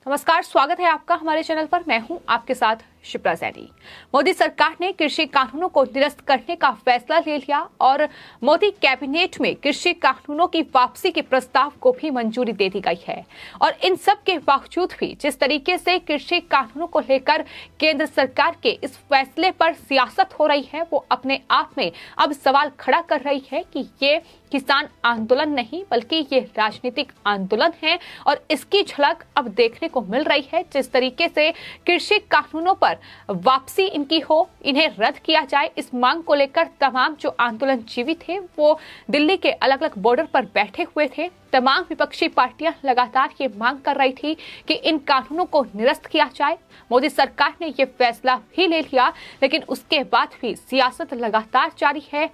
नमस्कार, स्वागत है आपका हमारे चैनल पर। मैं हूं आपके साथ शिप्रा सैनी। मोदी सरकार ने कृषि कानूनों को निरस्त करने का फैसला ले लिया और मोदी कैबिनेट में कृषि कानूनों की वापसी के प्रस्ताव को भी मंजूरी दे दी गई है। और इन सब के बावजूद भी जिस तरीके से कृषि कानूनों को लेकर केंद्र सरकार के इस फैसले पर सियासत हो रही है, वो अपने आप में अब सवाल खड़ा कर रही है कि ये किसान आंदोलन नहीं बल्कि ये राजनीतिक आंदोलन है। और इसकी झलक अब देखने को मिल रही है। जिस तरीके से कृषि कानूनों पर वापसी इनकी हो, इन्हें रद्द किया जाए, इस मांग को लेकर तमाम जो आंदोलनजीवी थे वो दिल्ली के अलग अलग बॉर्डर पर बैठे हुए थे। तमाम विपक्षी पार्टियां लगातार ये मांग कर रही थी कि इन कानूनों को निरस्त किया जाए। मोदी सरकार ने ये फैसला भी ले लिया, लेकिन उसके बाद भी सियासत लगातार जारी है।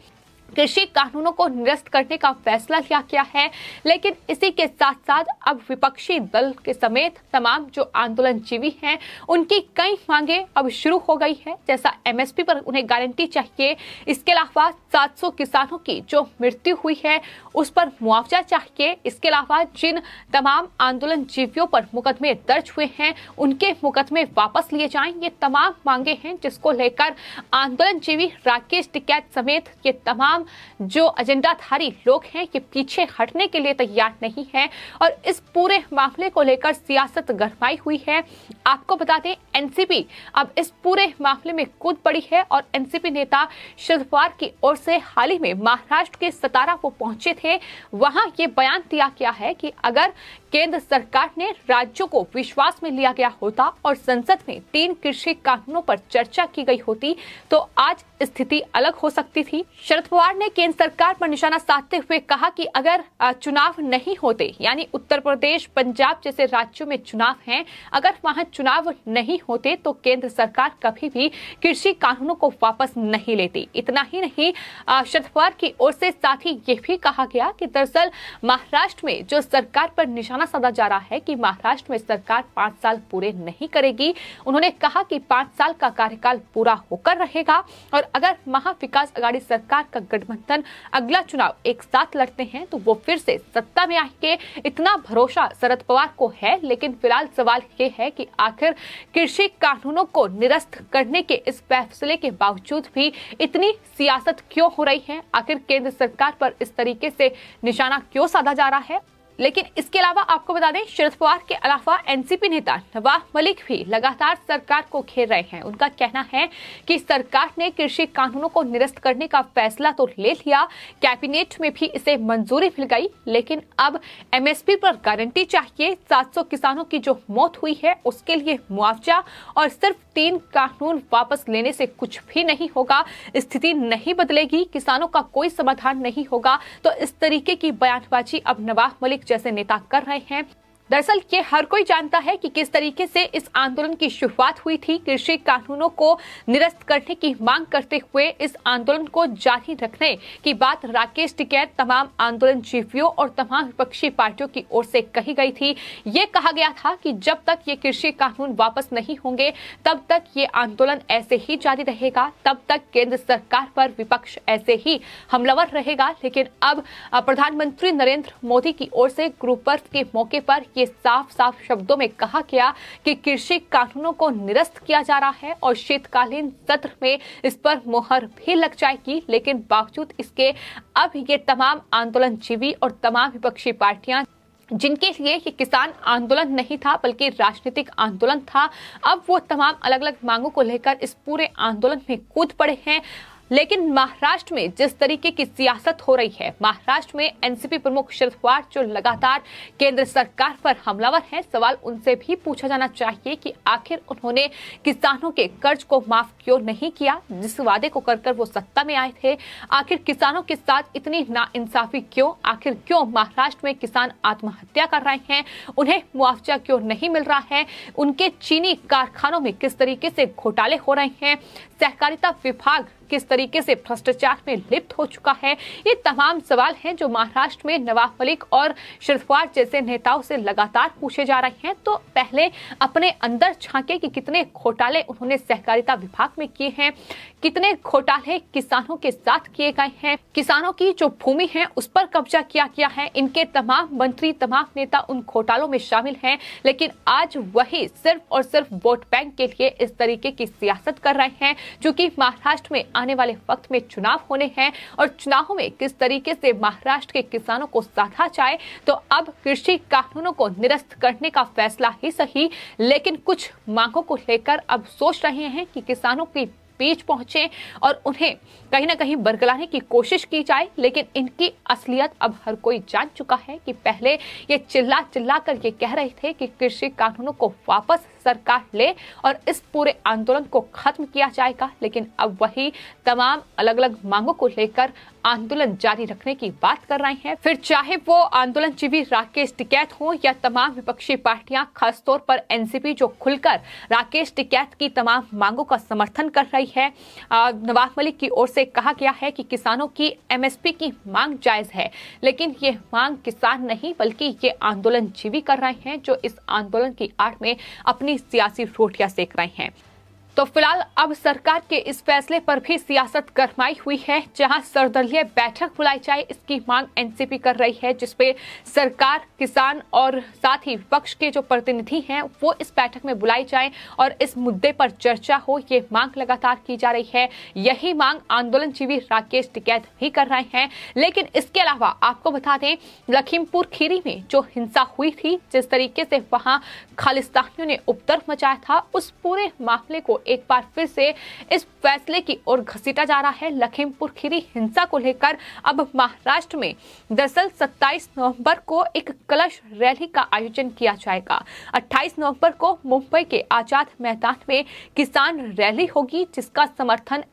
कृषि कानूनों को निरस्त करने का फैसला लिया गया है, लेकिन इसी के साथ साथ अब विपक्षी दल के समेत तमाम जो आंदोलनजीवी हैं उनकी कई मांगे अब शुरू हो गई है। जैसा एमएसपी पर उन्हें गारंटी चाहिए, इसके अलावा 700 किसानों की जो मृत्यु हुई है उस पर मुआवजा चाहिए, इसके अलावा जिन तमाम आंदोलनजीवियों पर मुकदमे दर्ज हुए हैं उनके मुकदमे वापस लिए जाएं। ये तमाम मांगे हैं जिसको लेकर आंदोलनजीवी राकेश टिकैत समेत ये तमाम जो एजेंडाधारी लोग हैं ये पीछे हटने के लिए तैयार नहीं है। और इस पूरे मामले को लेकर सियासत गरमाई हुई है। आपको बता दें, एनसीपी अब इस पूरे मामले में कूद पड़ी है और एनसीपी नेता शरद पवार की ओर से हाल ही में महाराष्ट्र के सतारा वो पहुंचे थे। वहां ये बयान दिया गया है कि अगर केंद्र सरकार ने राज्यों को विश्वास में लिया गया होता और संसद में 3 कृषि कानूनों पर चर्चा की गई होती तो आज स्थिति अलग हो सकती थी। शरद पवार ने केंद्र सरकार पर निशाना साधते हुए कहा कि अगर चुनाव नहीं होते, यानी उत्तर प्रदेश, पंजाब जैसे राज्यों में चुनाव हैं, अगर वहां चुनाव नहीं होते तो केंद्र सरकार कभी भी कृषि कानूनों को वापस नहीं लेती। इतना ही नहीं, शरद पवार की ओर से साथ ही ये भी कहा गया कि दरअसल महाराष्ट्र में जो सरकार पर निशाना साधा जा रहा है कि महाराष्ट्र में सरकार 5 साल पूरे नहीं करेगी। उन्होंने कहा कि 5 साल का कार्यकाल पूरा होकर रहेगा और अगर महाविकास आघाड़ी सरकार का गठबंधन अगला चुनाव एक साथ लड़ते हैं तो वो फिर से सत्ता में आएंगे। इतना भरोसा शरद पवार को है। लेकिन फिलहाल सवाल ये है कि आखिर कृषि कानूनों को निरस्त करने के इस फैसले के बावजूद भी इतनी सियासत क्यों हो रही है? आखिर केंद्र सरकार पर इस तरीके से निशाना क्यों साधा जा रहा है? लेकिन इसके अलावा आपको बता दें, शरद पवार के अलावा एनसीपी नेता नवाब मलिक भी लगातार सरकार को घेर रहे हैं। उनका कहना है कि सरकार ने कृषि कानूनों को निरस्त करने का फैसला तो ले लिया, कैबिनेट में भी इसे मंजूरी मिल गई, लेकिन अब एमएसपी पर गारंटी चाहिए। 700 किसानों की जो मौत हुई है उसके लिए मुआवजा और सिर्फ 3 कानून वापस लेने से कुछ भी नहीं होगा, स्थिति नहीं बदलेगी, किसानों का कोई समाधान नहीं होगा। तो इस तरीके की बयानबाजी अब नवाब मलिक जैसे नेता कर रहे हैं। दरअसल ये हर कोई जानता है कि किस तरीके से इस आंदोलन की शुरुआत हुई थी। कृषि कानूनों को निरस्त करने की मांग करते हुए इस आंदोलन को जारी रखने की बात राकेश टिकैत, तमाम आंदोलनजीवियों और तमाम विपक्षी पार्टियों की ओर से कही गई थी। ये कहा गया था कि जब तक ये कृषि कानून वापस नहीं होंगे तब तक ये आंदोलन ऐसे ही जारी रहेगा, तब तक केंद्र सरकार पर विपक्ष ऐसे ही हमलावर रहेगा। लेकिन अब प्रधानमंत्री नरेंद्र मोदी की ओर से गुरु पर्व के मौके पर ये साफ साफ शब्दों में कहा गया कि कृषि कानूनों को निरस्त किया जा रहा है और शीतकालीन सत्र में इस पर मुहर भी लग जाएगी। लेकिन बावजूद इसके अब ये तमाम आंदोलनजीवी और तमाम विपक्षी पार्टियां, जिनके लिए ये किसान आंदोलन नहीं था बल्कि राजनीतिक आंदोलन था, अब वो तमाम अलग अलग मांगों को लेकर इस पूरे आंदोलन में कूद पड़े हैं। लेकिन महाराष्ट्र में जिस तरीके की सियासत हो रही है, महाराष्ट्र में एनसीपी प्रमुख शरद पवार जो लगातार केंद्र सरकार पर हमलावर हैं, सवाल उनसे भी पूछा जाना चाहिए कि आखिर उन्होंने किसानों के कर्ज को माफ क्यों नहीं किया, जिस वादे को कर वो सत्ता में आए थे। आखिर किसानों के साथ इतनी नाइंसाफी क्यों? आखिर क्यों महाराष्ट्र में किसान आत्महत्या कर रहे हैं? उन्हें मुआवजा क्यों नहीं मिल रहा है? उनके चीनी कारखानों में किस तरीके से घोटाले हो रहे हैं? सहकारिता विभाग किस तरीके से भ्रष्टाचार में लिप्त हो चुका है। ये तमाम सवाल हैं जो महाराष्ट्र में नवाब मलिक और शरद पवार जैसे नेताओं से लगातार पूछे जा रहे हैं। तो पहले अपने अंदर झांके कि कितने घोटाले उन्होंने सहकारिता विभाग में किए हैं, कितने घोटाले किसानों के साथ किए गए हैं, किसानों की जो भूमि है उस पर कब्जा किया गया है। इनके तमाम मंत्री, तमाम नेता उन घोटालों में शामिल हैं, लेकिन आज वही सिर्फ और सिर्फ वोट बैंक के लिए इस तरीके की सियासत कर रहे हैं। क्योंकि महाराष्ट्र में आने वाले वक्त में चुनाव होने हैं और चुनावों में किस तरीके से महाराष्ट्र के किसानों को साधा जाए, तो अब कृषि कानूनों को निरस्त करने का फैसला ही सही, लेकिन कुछ मांगों को लेकर अब सोच रहे हैं कि किसानों की बीच पहुंचे और उन्हें कहीं ना कहीं बरगलाने की कोशिश की जाए। लेकिन इनकी असलियत अब हर कोई जान चुका है कि पहले ये चिल्ला चिल्ला कर ये कह रहे थे कि कृषि कानूनों को वापस सरकार ले और इस पूरे आंदोलन को खत्म किया जाएगा, लेकिन अब वही तमाम अलग अलग मांगों को लेकर आंदोलन जारी रखने की बात कर रहे हैं। फिर चाहे वो आंदोलनजीवी राकेश टिकैत हो या तमाम विपक्षी पार्टियां, खासतौर पर एनसीपी जो खुलकर राकेश टिकैत की तमाम मांगों का समर्थन कर रही है। नवाब मलिक की ओर से कहा गया है कि किसानों की एमएसपी की मांग जायज है, लेकिन ये मांग किसान नहीं बल्कि ये आंदोलनजीवी कर रहे हैं जो इस आंदोलन की आड़ में अपनी सियासी रोटियां सेक रहे हैं। तो फिलहाल अब सरकार के इस फैसले पर भी सियासत गरमाई हुई है, जहां सर्वदलीय बैठक बुलाई जाए इसकी मांग एनसीपी कर रही है, जिसपे सरकार, किसान और साथ ही विपक्ष के जो प्रतिनिधि हैं वो इस बैठक में बुलाई जाए और इस मुद्दे पर चर्चा हो। ये मांग लगातार की जा रही है। यही मांग आंदोलनजीवी राकेश टिकैत भी कर रहे हैं। लेकिन इसके अलावा आपको बता दें, लखीमपुर खीरी में जो हिंसा हुई थी, जिस तरीके से वहां खालिस्तानियों ने उपद्रव मचाया था, उस पूरे मामले को एक बार फिर से इस फैसले की ओर घसीटा जा रहा है। लखीमपुर खीरी हिंसा को लेकर अब महाराष्ट्र में दरअसल 27 नवंबर को एक कलश रैली का आयोजन किया जाएगा। 28 नवंबर को मुंबई के आजाद मैदान में किसान रैली होगी, जिसका समर्थन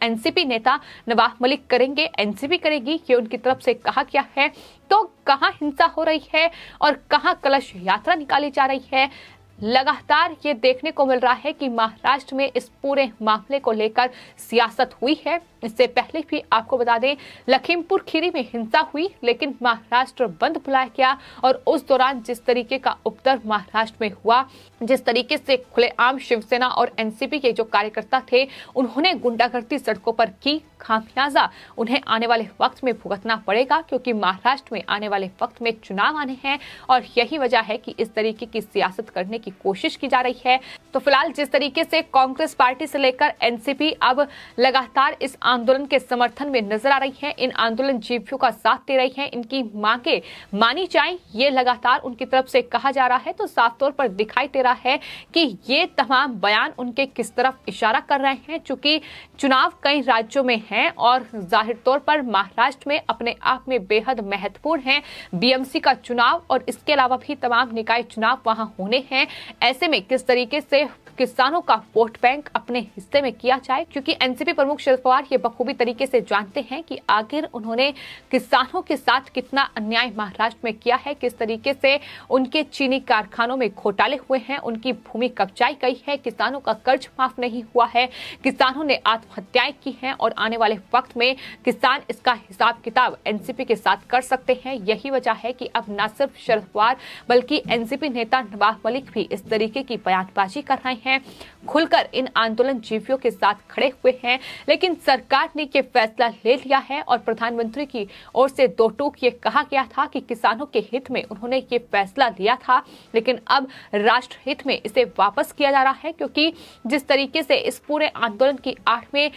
एनसीपी नेता नवाब मलिक करेंगे, एनसीपी करेगी, ये उनकी तरफ से कहा गया है। तो कहां हिंसा हो रही है और कहां कलश यात्रा निकाली जा रही है, लगातार ये देखने को मिल रहा है कि महाराष्ट्र में इस पूरे मामले को लेकर सियासत हुई है। इससे पहले भी आपको बता दें, लखीमपुर खीरी में हिंसा हुई, लेकिन महाराष्ट्र बंद बुलाया गया और उस दौरान जिस तरीके का उपद्रव महाराष्ट्र में हुआ, जिस तरीके से खुलेआम शिवसेना और एनसीपी के जो कार्यकर्ता थे उन्होंने गुंडागर्दी सड़कों पर की, खामियाजा उन्हें आने वाले वक्त में भुगतना पड़ेगा, क्योंकि महाराष्ट्र में आने वाले वक्त में चुनाव आने हैं और यही वजह है कि इस तरीके की सियासत करने की कोशिश की जा रही है। तो फिलहाल जिस तरीके से कांग्रेस पार्टी से लेकर एनसीपी अब लगातार इस आंदोलन के समर्थन में नजर आ रही है, इन आंदोलनजीवियों का साथ दे रही है, इनकी मांगे मानी जाएं, ये लगातार उनकी तरफ से कहा जा रहा है। तो साफ तौर पर दिखाई दे रहा है कि ये तमाम बयान उनके किस तरफ इशारा कर रहे हैं, चूंकि चुनाव कई राज्यों में हैं और जाहिर तौर पर महाराष्ट्र में अपने आप में बेहद महत्वपूर्ण है बीएमसी का चुनाव और इसके अलावा भी तमाम निकाय चुनाव वहां होने हैं। ऐसे में किस तरीके से किसानों का वोट बैंक अपने हिस्से में किया जाए, क्योंकि एनसीपी प्रमुख शरद पवार ये बखूबी तरीके से जानते हैं कि आखिर उन्होंने किसानों के साथ कितना अन्याय महाराष्ट्र में किया है, किस तरीके से उनके चीनी कारखानों में घोटाले हुए हैं, उनकी भूमि कब्जाई गई है, किसानों का कर्ज माफ नहीं हुआ है, किसानों ने आत्महत्याएं की हैं और आने वाले वक्त में किसान इसका हिसाब किताब एनसीपी के साथ कर सकते हैं। यही वजह है कि अब न सिर्फ शरद पवार बल्कि एनसीपी नेता नवाब मलिक भी इस तरीके की बयानबाजी कर रहे हैं, खुलकर इन आंदोलनजीवियों के साथ खड़े हुए हैं। लेकिन सरकार ने ये फैसला ले लिया है और प्रधानमंत्री की ओर से दो टूक ये कहा गया था कि किसानों के हित में उन्होंने ये फैसला लिया था, लेकिन अब राष्ट्र हित में इसे वापस किया जा रहा है, क्योंकि जिस तरीके से इस पूरे आंदोलन की आड़ में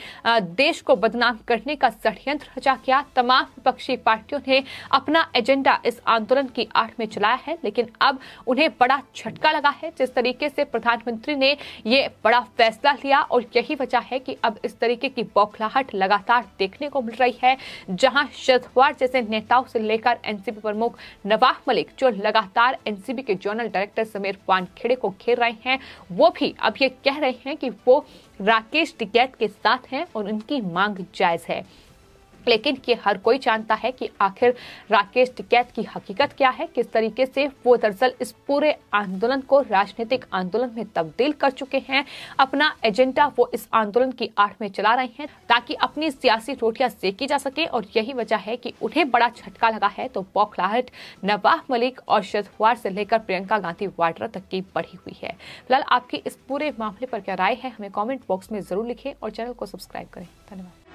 देश को बदनाम करने का षड्यंत्र रचा गया, तमाम विपक्षी पार्टियों ने अपना एजेंडा इस आंदोलन की आड़ में चलाया है, लेकिन अब उन्हें बड़ा झटका लगा है जिस तरीके से प्रधानमंत्री ने ये बड़ा फैसला लिया और यही वजह है कि अब इस तरीके की बौखलाहट लगातार देखने को मिल रही है, जहां शरद पवार जैसे नेताओं से लेकर एनसीपी प्रमुख नवाब मलिक, जो लगातार एनसीपी के जनरल डायरेक्टर समीर वानखेड़े को घेर रहे हैं, वो भी अब ये कह रहे हैं कि वो राकेश टिकैत के साथ हैं और उनकी मांग जायज है। लेकिन ये हर कोई जानता है कि आखिर राकेश टिकैत की हकीकत क्या है, किस तरीके से वो दरअसल इस पूरे आंदोलन को राजनीतिक आंदोलन में तब्दील कर चुके हैं। अपना एजेंडा वो इस आंदोलन की आड़ में चला रहे हैं ताकि अपनी सियासी रोटियां सेकी जा सके, और यही वजह है कि उन्हें बड़ा झटका लगा है तो बौखलाहट नवाब मलिक और शरद पवार से लेकर प्रियंका गांधी वाड्रा तक की बढ़ी हुई है। फिलहाल आपकी इस पूरे मामले पर क्या राय है, हमें कॉमेंट बॉक्स में जरूर लिखें और चैनल को सब्सक्राइब करें। धन्यवाद।